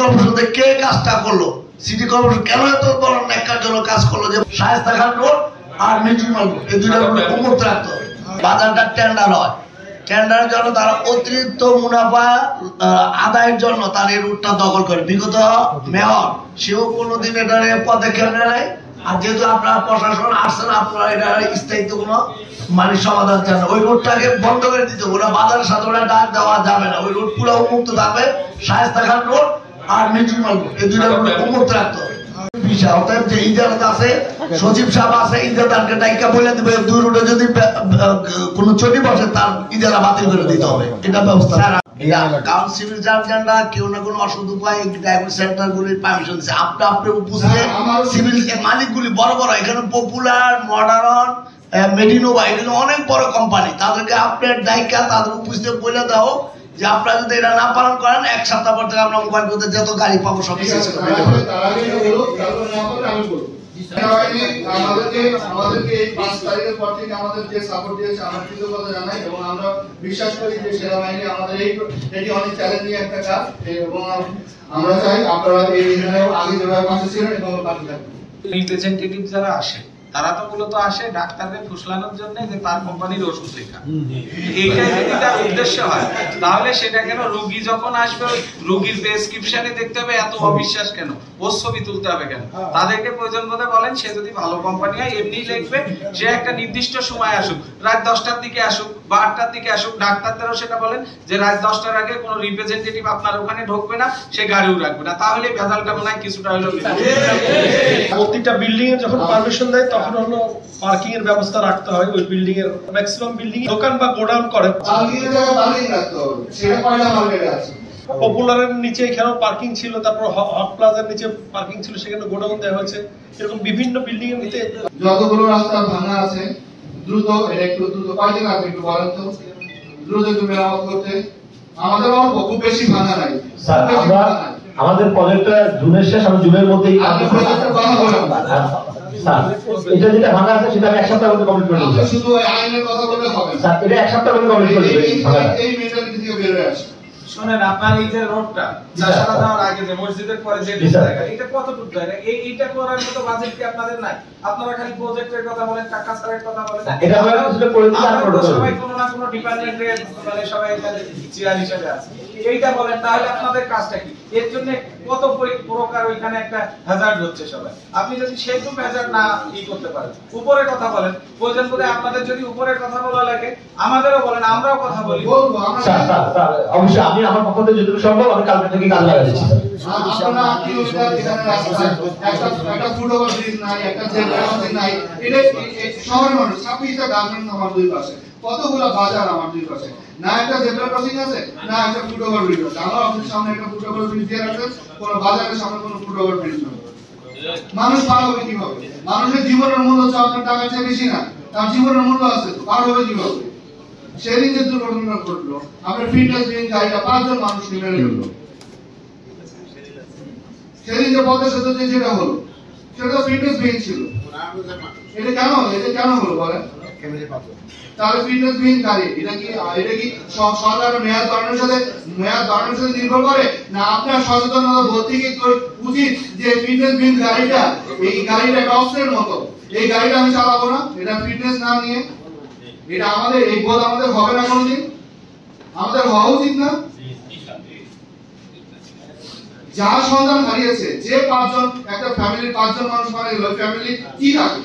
কর্পোরেশনে কে কাজটা করলো, city corporation কেন এত বড় ন্যাক্কারজনক কাজ করলো যে শায়েস্তা খান রোড আর মিউজিয়াম রোড এই দুইটা রোড উন্মুক্ত রাখতে হবে। বাজারটা টেন্ডার হয়, টেন্ডারের জন্য তারা অতিরিক্ত মুনাফা আদায়ের জন্য তার এই রুটটা দখল করে। বিগত মেয়র সেও কোনোদিন এটার পদক্ষেপ নেয়। আর যেহেতু আপনারা প্রশাসন আসছেন, আপনারা এটা স্থায়িত্ব কোনো মানে সমাধান চান না, ওই রুটটাকে বন্ধ করে দিতে হবে। ওরা বাজারের সাথে ওরা ডাক দেওয়া যাবে না, ওই রুট পুরো উন্মুক্ত থাকবে। শায়েস্তা খান রোড আর মিউজিয়াম রোড এই দুইটা রোড উন্মুক্ত রাখতে হবে। অতএব যে ইজারাত আছে, সচিব সাহেব আছে, ইজারাদারকে ডাইকা বলে দিবে দুই রুটে যদি কোনো চটি বসে তার ইজারা বাতিল করে দিতে হবে, এটা ব্যবস্থা। কারণ সিভিল সার্জনরা কেউ না কোনো অসৎ উপায় ডায়াগনোস সেন্টার গুলির পারমিশন দিচ্ছে। আপনি বুঝলে সিভিল মালিকগুলি বড় বড়, এখানে পপুলার, মডার্ন, মেডিনোভা এগুলো অনেক বড় কোম্পানি, তাদেরকে আপনার দায়িকা তাদের উপস্থিত বলে দাও যে আপনারা যদি এটা না পালন করেন 1 সপ্তাহ পর থেকে আমরা মোবাইল করতে যত গাড়ি পাবো সব শেষ করে দেব। আমাদেরকে এই 5 তারিখের পর থেকে আমাদের যে সাপোর্ট দিয়েছে আমরা কৃতজ্ঞতা জানাই এবং আমরা বিশ্বাস করি যে সেনাবাহিনী আমাদের এটি অনেক চ্যালেঞ্জিং একটা কাজ এবং আমরা চাই আপনারা এই বিষয়ে আগে যেভাবে পাশে ছিলেন এবং পাশে থাকবেন। রিপ্রেজেন্টেটিভ যারা আসে তারা তো মূলত আসে ডাক্তারকে ফুসলানোর জন্য যে তার কোম্পানির ওষুধ লেখা, এইটাই যদি তার উদ্দেশ্য হয় তাহলে সেটা কেন রোগী যখন আসবে রোগীর প্রেসক্রিপশনে দেখতে হবে এত অবিশ্বাস কেন, ওর ছবি তুলতে হবে কেন? তাদেরকে প্রয়োজন বোধে বলেন সে যদি ভালো কোম্পানি হয় এমনি লিখবে, সে একটা নির্দিষ্ট সময় আসুক, রাত 10টার দিকে আসুক বা 8টার দিকে আসুক। ডাক্তারদেরও সেটা বলেন যে রাত 10টার আগে কোনো রিপ্রেজেন্টেটিভ আপনার ওখানে ঢুকবে না, সে গাড়িও রাখবে না, তাহলে ভেজালটা মনে হয় কিছুটা হলো। প্রত্যেকটা বিল্ডিং এ যখন পারমিশন দেয় তখন হলো পার্কিং এর ব্যবস্থা রাখতে হয়। ওই বিল্ডিং এর ম্যাক্সিমাম বিল্ডিং দোকান বা গোডাউন করে, পার্কিং এর জায়গায় পার্কিং রাখতে হবে, সেটা পয়লা মার্কেটে আছে। পপুলারের নিচে এখানেও পার্কিং ছিল, তারপর হট প্লাজার নিচে পার্কিং ছিল, সেখানে গোডাউন দেওয়া হয়েছে। এরকম বিভিন্ন বিল্ডিং এর নিচে যতগুলো রাস্তা ভাঙা আছে দ্রুত এটা একটু দ্রুত পাইতে আপনি একটু বলেন তো, দ্রুত একটু মেরামত করতে। আমাদের অল্প খুব বেশি ভাঙা নাই স্যার, আমরা আমাদের প্রজেক্টটা জুনের শেষ, আমরা জুনের মধ্যেই আপনি প্রজেক্টের কথা বলেন স্যার। এটা যেটা ভাঙা আছে সেটা আমি 1 সপ্তাহের মধ্যে কমপ্লিট করে দেব। আপনি শুধু আইনের কথা বললে হবে স্যার, এটা 1 সপ্তাহের মধ্যে কমপ্লিট করে দেব। এই মেন্টালিটি থেকে বের হয়ে আসে। শুনেন, আপনার এই যে রোডটা চাষারা যাওয়ার আগে যে মসজিদের পরে যে জায়গা, এটা কতটুকু জায়গা, এইটা করার মতো বাজেট কি আপনাদের নাই? আপনারা খালি প্রজেক্টের কথা বলেন, টাকা ছাড়ার কথা বলেন। এটা আমরা আসলে করে দিই, আর করব সবাই কোনো না কোনো ডিপার্টমেন্টে মানে সবাই এখানে চেয়ার হিসেবে আছে, এইটা বলেন তাহলে আপনাদের কাজটা কি? এর জন্য কত প্রকার ওইখানে একটা হ্যাজার্ড হচ্ছে সবাই। আপনি যদি সেইটুকু হ্যাজার্ড না করতে পারেন, উপরের কথা বলেন, প্রয়োজন করে আপনাদের যদি উপরের কথা বলা লাগে আমাদেরও বলেন, আমরাও কথা বলি। স্যার স্যার স্যার অবশ্যই আমি আমার পক্ষ থেকে যতটুকু সম্ভব আমি কালকে থেকে কাজ লাগা দিচ্ছি স্যার। আপনারা আপনি ওইটা এখানে রাস্তা একটা ফুটওভার ব্রিজ নাই, একটা জেব্রা ক্রসিং নাই, এটা শহরের মানুষ 26টা গার্মেন্টস আমার দুই পাশে, কতগুলো বাজার আমার দুই পাশে, না একটা জেব্রা ক্রসিং আছে না একটা ফুটওভার ব্রিজ আছে। আমার অফিসের সামনে একটা ফুটওভার ব্রিজ দিয়ে রাখছে, কোনো বাজারের সামনে কোনো ফুটওভার ব্রিজ নেই। মানুষ পার হবে কিভাবে? মানুষের জীবনের মূল্য হচ্ছে আপনার টাকার চেয়ে বেশি না, তার জীবনের মূল্য আছে, পার হবে কিভাবে? সেদিন যে দুর্ঘটনা ঘটলো, আপনার ফিটনেস বিহীন গাড়িটা 5 জন মানুষ মেরে ফেললো। সেদিন যে পথে সেতু যেটা হলো সেটা ফিটনেস বিহীন ছিল। এটা কেন হলো বলেন? তাহলে ফিটনেস বিহীন গাড়ি এটা কি সরকার মেয়াদ বাড়ানোর সাথে নির্ভর করে না? আপনার সচেতনতা বোধ থেকে উচিত যে ফিটনেস বিহীন গাড়িটা, এই গাড়িটা টক্সের মতো, এই গাড়িটা আমি চালাবো না এটা ফিটনেস না নিয়ে। এটা আমাদের এই বোধ আমাদের হবে না কোনোদিন, আমাদের হওয়া উচিত না। যার সন্তান হারিয়েছে, যে 5 জন একটা ফ্যামিলির 5 জন মানুষ মারা গেল, ফ্যামিলি কি থাকে?